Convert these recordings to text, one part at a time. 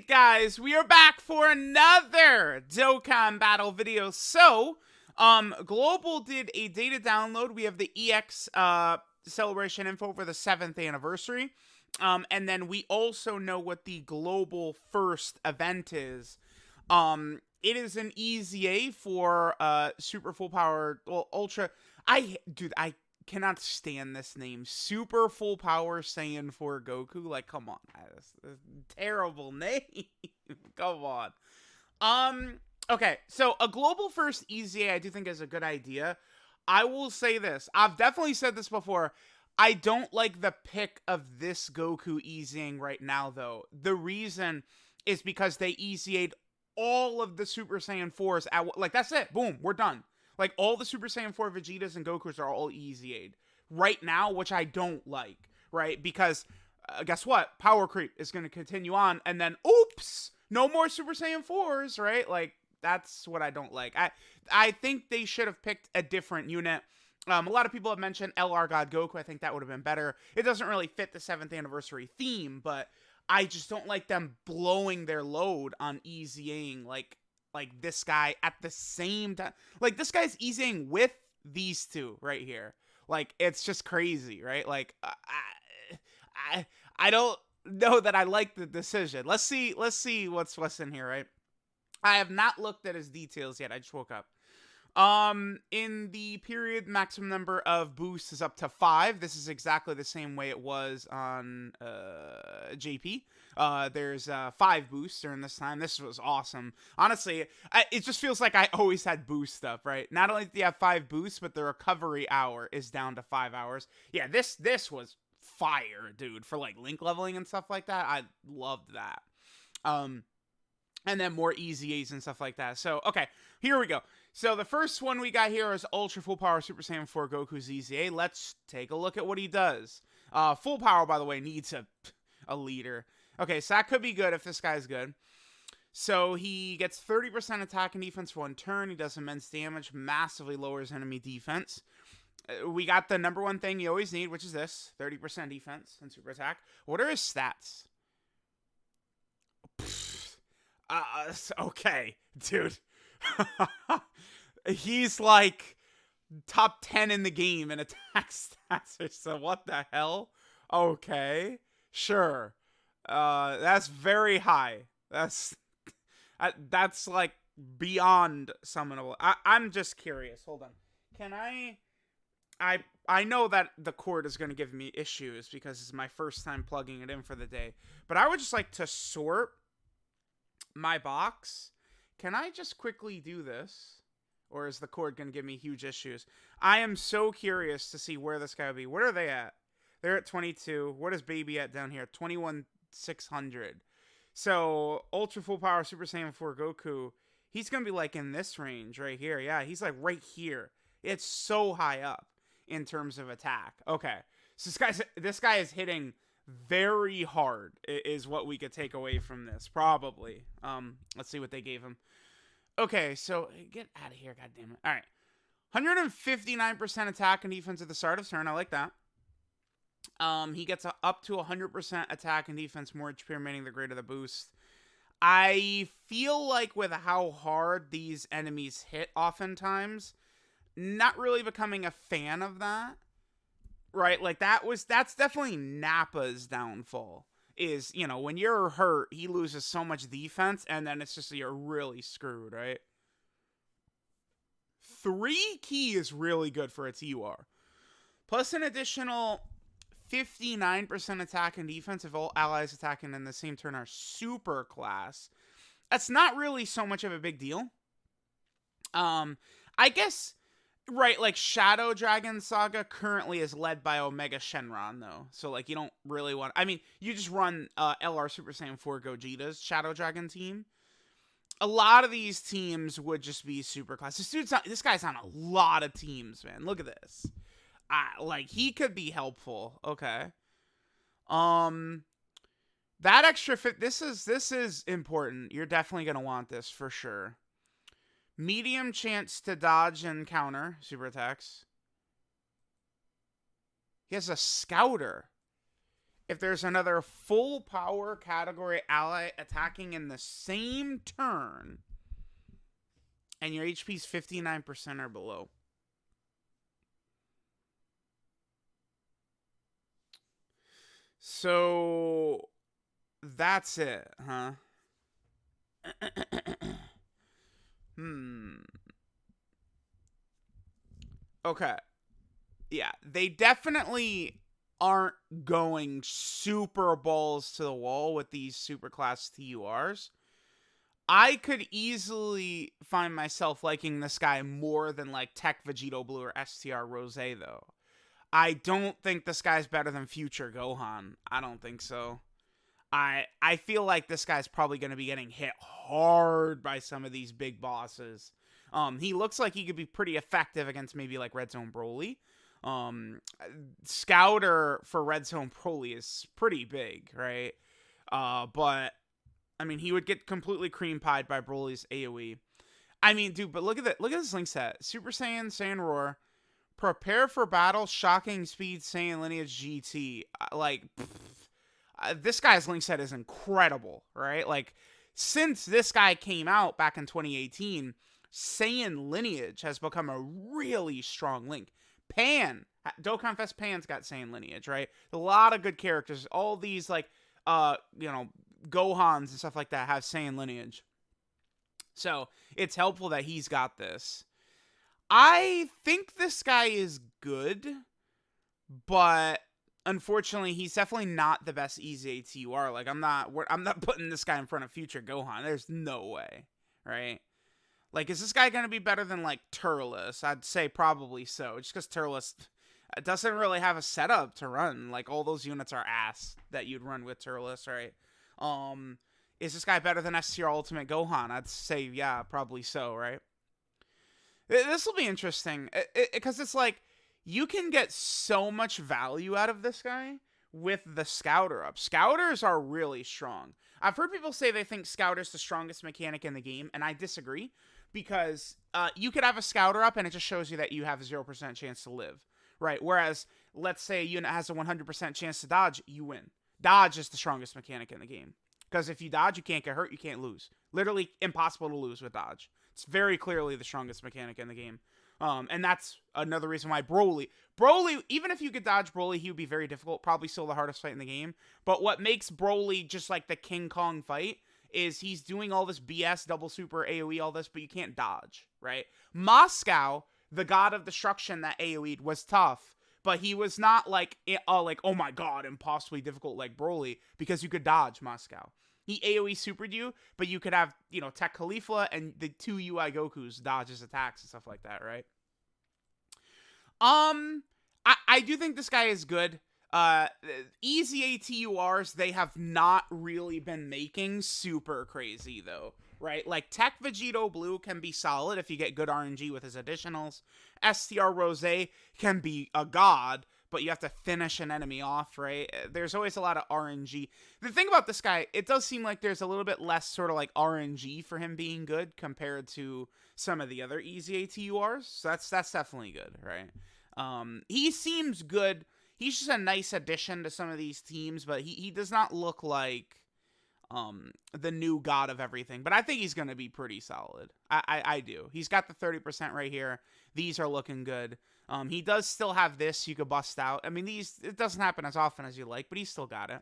guys, we are back for another Dokkan battle video. So, Global did a data download. We have the EX celebration info for the 7th anniversary. And then we also know what the Global first event is. It is an EZA for super full power, well, ultra. I cannot stand this name. Super full power Saiyan 4 Goku. Like, come on. That's a terrible name. Come on. Okay, so a global first EZA I do think is a good idea. I will say this. I've definitely said this before. I don't like the pick of this Goku EZAing right now, though. The reason is because they EZA'd all of the Super Saiyan 4s like, that's it. Boom, we're done. Like, all the Super Saiyan 4 Vegetas and Gokus are all EZA'd right now, which I don't like, right? Because, guess what? Power creep is going to continue on, and then, oops, no more Super Saiyan 4s, right? Like, that's what I don't like. I think they should have picked a different unit. A lot of people have mentioned LR God Goku. I think that would have been better. It doesn't really fit the 7th anniversary theme, but I just don't like them blowing their load on EZAing, like this guy at the same time. Like, this guy's EZAing with these two right here. Like, it's just crazy, right? Like, I don't know that I like the decision. Let's see what's in here, right? I have not looked at his details yet. I just woke up. In the period, maximum number of boosts is up to 5. This is exactly the same way it was on JP. There's 5 boosts during this time. This was awesome. Honestly, it just feels like I always had boost stuff, right? Not only do you have 5 boosts, but the recovery hour is down to 5 hours. Yeah, this was fire, dude, for like link leveling and stuff like that. I loved that. And then more EZAs and stuff like that. So, okay, here we go. So the first one we got here is Ultra Full Power Super Saiyan 4 Goku's EZA. Let's take a look at what he does. Full Power, by the way, needs a leader. Okay, so that could be good if this guy's good. So he gets 30% attack and defense for 1 turn. He does immense damage, massively lowers enemy defense. We got the number one thing you always need, which is this, 30% defense and super attack. What are his stats? Okay, dude. He's like top 10 in the game in attack stats. So what the hell? Okay, sure. That's very high. That's like beyond summonable. I'm just curious. Hold on. Can I know that the cord is going to give me issues because it's my first time plugging it in for the day. But I would just like to sort my box. Can I just quickly do this? Or is the cord going to give me huge issues? I am so curious to see where this guy will be. Where are they at? They're at 22. What is Baby at down here? 21,600. So, Ultra Full Power Super Saiyan 4 Goku, he's going to be like in this range right here. Yeah, he's like right here. It's so high up in terms of attack. Okay. So this guy is hitting very hard is what we could take away from this. Probably. Let's see what they gave him. Okay, so get out of here, goddammit. All right. 159% attack and defense at the start of turn. I like that. He gets up to 100% attack and defense more HP remaining the greater the boost. I feel like with how hard these enemies hit oftentimes, not really becoming a fan of that. Right? Like that's definitely Nappa's downfall. Is, you know, when you're hurt, he loses so much defense, and then it's just, you're really screwed, right? 3 key is really good for its UR. Plus an additional 59% attack and defense if all allies attacking in the same turn are super class. That's not really so much of a big deal. I guess, right, like Shadow Dragon Saga currently is led by Omega Shenron, though. So, like, you don't really want... I mean, you just run LR Super Saiyan 4 Gogeta's Shadow Dragon team. A lot of these teams would just be super class. This guy's on a lot of teams, man. Look at this. Like, he could be helpful. Okay. That extra fit... This is important. You're definitely going to want this, for sure. Medium chance to dodge and counter super attacks. He has a scouter. if there's another full power category ally attacking in the same turn, and your HP's 59% or below. So that's it, huh? Okay. Yeah, they definitely aren't going super balls to the wall with these superclass TURs. I could easily find myself liking this guy more than like Tech Vegito Blue or STR Rose, though. I don't think this guy's better than Future Gohan. I don't think so. I feel like this guy's probably going to be getting hit hard by some of these big bosses. He looks like he could be pretty effective against maybe like Red Zone Broly. Scouter for Red Zone Broly is pretty big, right? But I mean, he would get completely cream pied by Broly's AoE. I mean, dude, but look at that. Look at this link set: Super Saiyan, Saiyan Roar, Prepare for Battle, Shocking Speed, Saiyan Lineage GT. This guy's link set is incredible, right? Like, since this guy came out back in 2018, Saiyan Lineage has become a really strong link. Dokkan Fest Pan's got Saiyan Lineage, right? A lot of good characters. All these, like, Gohans and stuff like that have Saiyan Lineage. So, it's helpful that he's got this. I think this guy is good, but unfortunately, he's definitely not the best EZA TUR. Like, I'm not putting this guy in front of Future Gohan. There's no way, right? Like, is this guy going to be better than, like, Turles? I'd say probably so, just because Turles doesn't really have a setup to run. Like, all those units are ass that you'd run with Turles, right? Is this guy better than STR Ultimate Gohan? I'd say, yeah, probably so, right? This will be interesting, because it's like, you can get so much value out of this guy with the Scouter up. Scouters are really strong. I've heard people say they think Scouter's the strongest mechanic in the game, and I disagree, because you could have a Scouter up, and it just shows you that you have a 0% chance to live, right? Whereas, let's say a unit has a 100% chance to dodge, you win. Dodge is the strongest mechanic in the game, because if you dodge, you can't get hurt, you can't lose. Literally impossible to lose with dodge. It's very clearly the strongest mechanic in the game. And that's another reason why Broly, even if you could dodge Broly, he would be very difficult. Probably still the hardest fight in the game. But what makes Broly just like the King Kong fight is he's doing all this BS, double super, AoE, all this, but you can't dodge, right? Moscow, the god of destruction that AoE'd, was tough. But he was not like, oh my god, impossibly difficult like Broly, because you could dodge Moscow. He AoE supered you, but you could have, Tech Khalifa and the 2 UI Gokus dodge his attacks and stuff like that, right? I do think this guy is good. EZA TURs, they have not really been making super crazy, though, right? Like, Tech Vegito Blue can be solid if you get good RNG with his additionals. STR Rose can be a god, but you have to finish an enemy off, right? There's always a lot of RNG. The thing about this guy, it does seem like there's a little bit less sort of like RNG for him being good compared to some of the other EZA TURs. So that's definitely good, right? He seems good. He's just a nice addition to some of these teams, but he does not look like the new god of everything. But I think he's going to be pretty solid. I do. He's got the 30% right here. These are looking good. He does still have this you could bust out. I mean, it doesn't happen as often as you like, but he's still got it.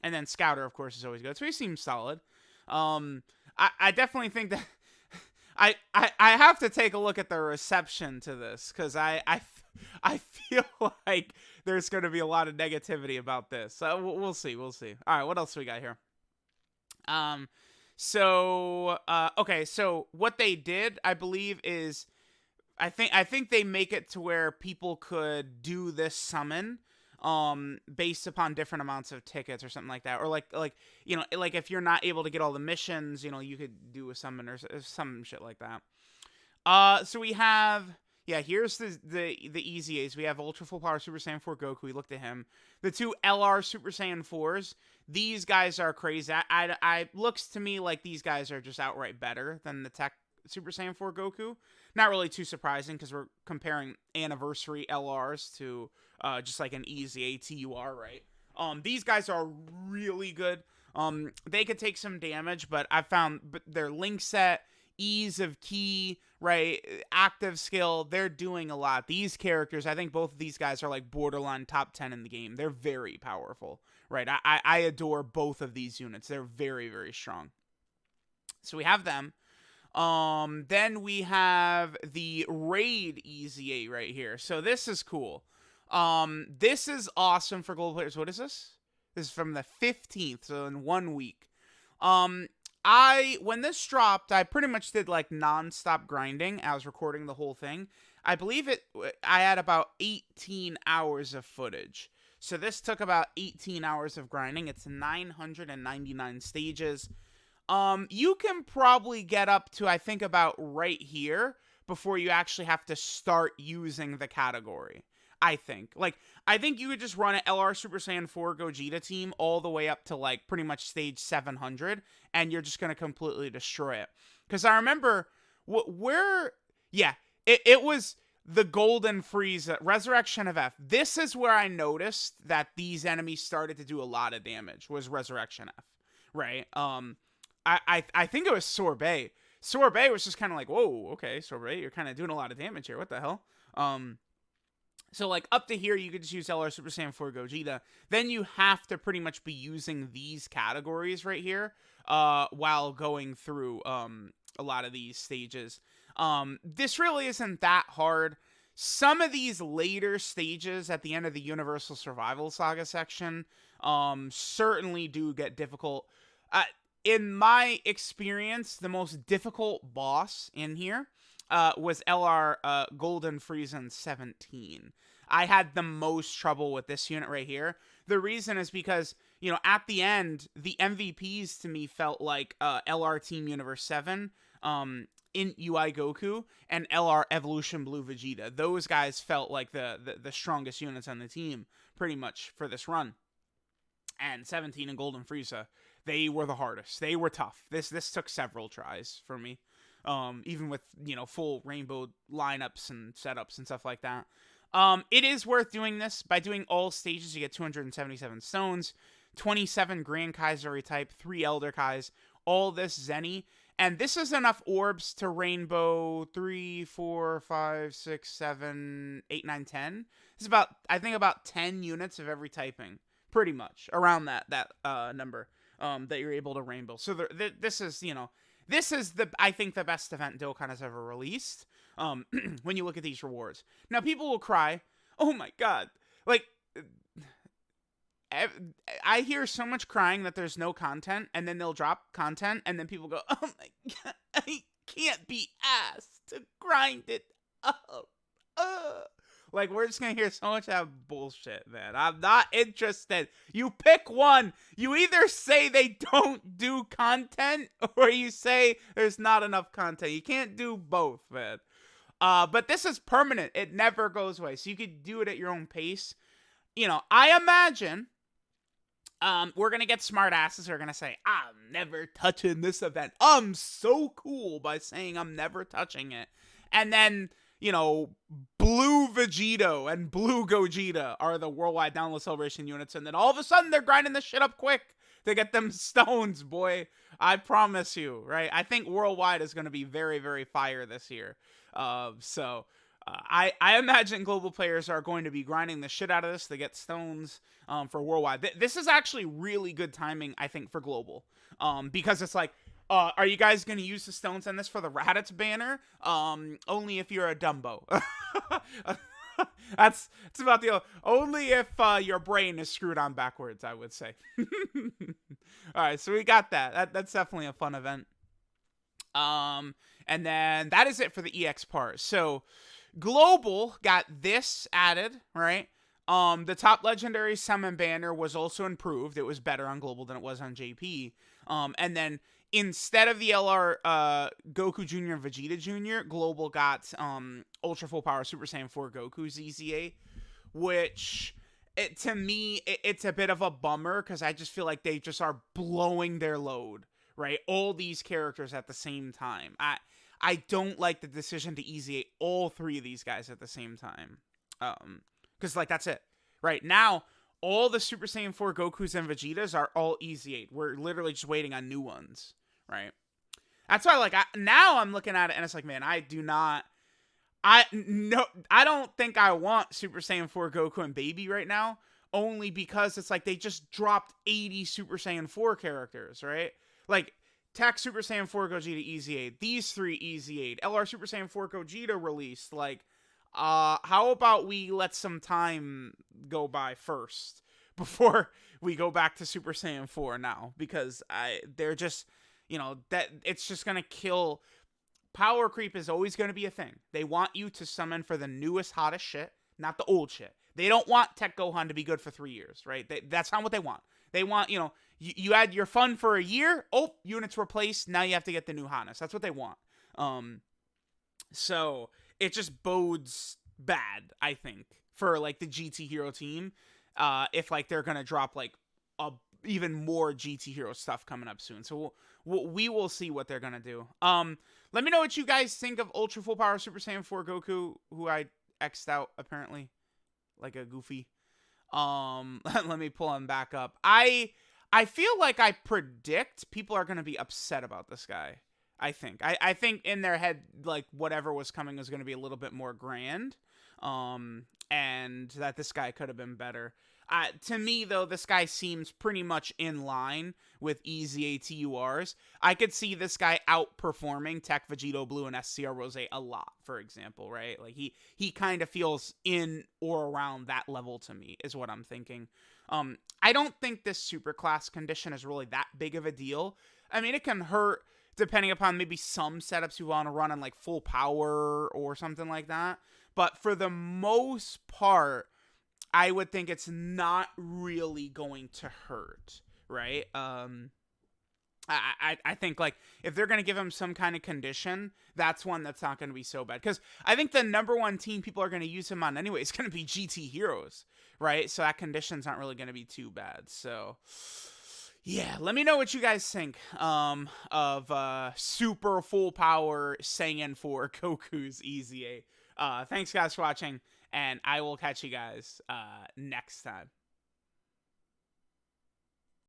And then Scouter, of course, is always good. So he seems solid. I definitely think that I have to take a look at the reception to this, because I feel like there's going to be a lot of negativity about this. So we'll see. All right, what else we got here? Okay, so what they did, I believe, is I think they make it to where people could do this summon based upon different amounts of tickets or something like that, or like if you're not able to get all the missions, you could do a summon or some shit like that. So we have, here's the EZAs. We have Ultra Full Power Super Saiyan 4 Goku. We looked at him. The 2 LR Super Saiyan 4s. These guys are crazy. I looks to me like these guys are just outright better than the Tech Super Saiyan 4 Goku. Not really too surprising, because we're comparing anniversary LRs to just like an EZA TUR, right? These guys are really good. They could take some damage, but I found their link set, ease of key, right, active skill, they're doing a lot. These characters, I think both of these guys are like borderline top 10 in the game. They're very powerful, right? I adore both of these units. They're very, very strong. So we have them. Then we have the Raid EZA right here. So this is cool. This is awesome for global players. What is this? This is from the 15th, so in 1 week. When this dropped, I pretty much did like non-stop grinding. I was recording the whole thing. I believe I had about 18 hours of footage. So this took about 18 hours of grinding. It's 999 stages. You can probably get up to, I think, about right here before you actually have to start using the category. I think. Like, I think you could just run an LR Super Saiyan 4 Gogeta team all the way up to, like, pretty much stage 700, and you're just going to completely destroy it. Because I remember, it was the Golden Frieza, Resurrection of F. This is where I noticed that these enemies started to do a lot of damage, was Resurrection F, right? I think it was Sorbet. Sorbet was just kind of like, whoa, okay, Sorbet, you're kind of doing a lot of damage here. What the hell? So, like, up to here, you could just use LR Super Saiyan 4 Gogeta. Then you have to pretty much be using these categories right here while going through a lot of these stages. This really isn't that hard. Some of these later stages at the end of the Universal Survival Saga section certainly do get difficult. In my experience, the most difficult boss in here was LR Golden Frieza 17. I had the most trouble with this unit right here. The reason is because, you know, at the end, the MVPs to me felt like LR Team Universe 7 in UI Goku and LR Evolution Blue Vegeta. Those guys felt like the strongest units on the team pretty much for this run. And 17 and Golden Frieza, they were the hardest. They were tough. This took several tries for me. Even with, you know, full rainbow lineups and setups and stuff like that. It is worth doing this. By doing all stages, you get 277 stones, 27 Grand Kaiser type, 3 Elder Kais, all this Zenny. And this is enough orbs to rainbow 3, 4, 5, 6, 7, 8, 9, 10. It's about, I think, about 10 units of every typing. Pretty much. Around that number that you're able to rainbow. So this is, you know, this is, I think, the best event Dokkan has ever released, when you look at these rewards. Now, people will cry, oh my god, like, I hear so much crying that there's no content, and then they'll drop content, and then people go, oh my god, I can't be asked to grind it up. Like, we're just gonna hear so much of that bullshit, man. I'm not interested. You pick one. You either say they don't do content, or you say there's not enough content. You can't do both, man. But this is permanent. It never goes away. So you could do it at your own pace. You know, I imagine we're gonna get smart asses who are gonna say, I'm never touching this event. I'm so cool by saying I'm never touching it. And then, you know, Blue Vegito and Blue Gogeta are the worldwide download celebration units, and then all of a sudden they're grinding this shit up quick to get them stones, boy. I promise you, right? I think worldwide is going to be very, very fire this year. I imagine global players are going to be grinding the shit out of this to get stones for worldwide. This is actually really good timing, I think, for global, because it's like, are you guys going to use the stones on this for the Raditz banner? Only if you're a Dumbo. It's about the only if your brain is screwed on backwards, I would say. All right, so we got that. That's definitely a fun event. And then that is it for the EX part. So global got this added, right? The top legendary summon banner was also improved. It was better on global than it was on JP. And then instead of the LR Goku Jr. and Vegeta Jr., global got Ultra Full Power Super Saiyan 4 Goku EZA, which to me it's a bit of a bummer because I just feel like they just are blowing their load, right? All these characters at the same time. I don't like the decision to EZA all 3 of these guys at the same time. Because, like, that's it. Right now, all the Super Saiyan 4 Gokus and Vegetas are all EZ8. We're literally just waiting on new ones, right? That's why, like, now I'm looking at it and it's like, man, I don't think I want Super Saiyan 4 Goku and Baby right now, only because it's like they just dropped 80 Super Saiyan 4 characters, right? Like, Tech Super Saiyan 4 Gogeta EZ8, these 3 EZ8, LR Super Saiyan 4 Gogeta released, like, how about we let some time go by first before we go back to Super Saiyan 4 now? Because they're just, that it's just gonna kill. Power creep is always gonna be a thing. They want you to summon for the newest, hottest shit, not the old shit. They don't want Tech Gohan to be good for 3 years, right? That's not what they want. They want, you had your fun for a year. Oh, units replaced. Now you have to get the new hotness. That's what they want. So it just bodes bad, I think, for like the GT Hero team. If like they're gonna drop like even more GT Hero stuff coming up soon. So we will see what they're gonna do. Let me know what you guys think of Ultra Full Power Super Saiyan 4 Goku, who I X'd out apparently, like a goofy. Let me pull him back up. I feel like I predict people are gonna be upset about this guy. I think in their head, like, whatever was coming was going to be a little bit more grand, and that this guy could have been better. To me, though, this guy seems pretty much in line with EZA-TURs. I could see this guy outperforming Tech Vegito Blue and SCR Rose a lot, for example, right? Like, he kind of feels in or around that level to me, is what I'm thinking. I don't think this superclass condition is really that big of a deal. I mean, it can hurt depending upon maybe some setups you want to run on like full power or something like that. But for the most part, I would think it's not really going to hurt, right? I think like if they're going to give him some kind of condition, that's one that's not going to be so bad. Because I think the number one team people are going to use him on anyway is going to be GT Heroes, right? So that condition's not really going to be too bad. So yeah, let me know what you guys think of super full power Saiyan 4 Goku's EZA. Thanks guys for watching, and I will catch you guys next time.